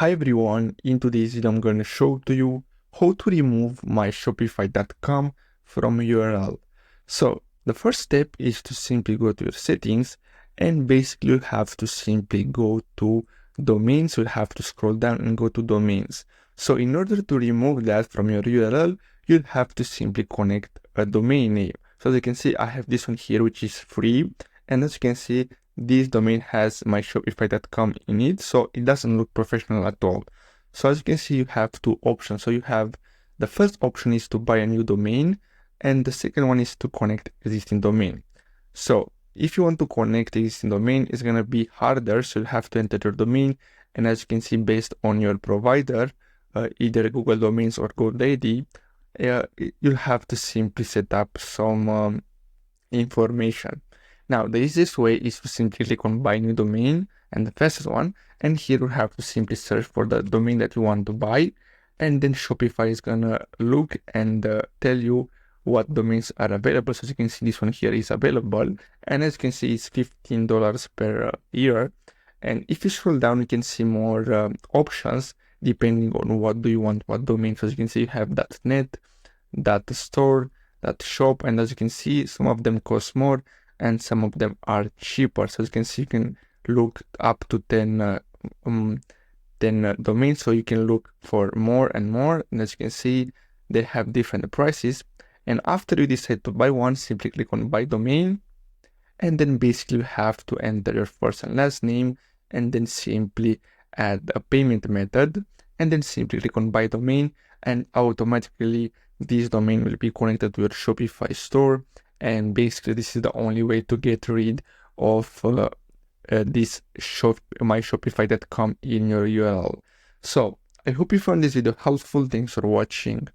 Hi everyone, in today's video I'm going to show to you how to remove my Shopify.com from URL. So the first step is to simply go to your settings and basically you have to simply go to domains. You'll have to scroll down and go to domains. So in order to remove that from your URL, you'll have to simply connect a domain name. So as you can see, I have this one here which is free, and as you can see, this domain has my Shopify.com in it, so it doesn't look professional at all. So as you can see, you have two options. So you have the first option is to buy a new domain, and the second one is to connect existing domain. So if you want to connect existing domain, it's gonna be harder. So you have to enter your domain, and as you can see, based on your provider, either Google Domains or GoDaddy, you'll have to simply set up some information. Now, the easiest way is to simply click on buy new domain and the fastest one. And here you have to simply search for the domain that you want to buy. And then Shopify is gonna look and tell you what domains are available. So as you can see, this one here is available. And as you can see, it's $15 per year. And if you scroll down, you can see more options depending on what do you want, what domain. So as you can see, you have .net, .store, .shop, and as you can see, some of them cost more and some of them are cheaper. So as you can see, you can look up to 10 domains, so you can look for more and more. And as you can see, they have different prices. And after you decide to buy one, simply click on buy domain, and then basically you have to enter your first and last name, and then simply add a payment method, and then simply click on buy domain, and automatically this domain will be connected to your Shopify store. And basically this is the only way to get rid of this my Shopify.com in your URL. So I hope you found this video helpful. Thanks for watching.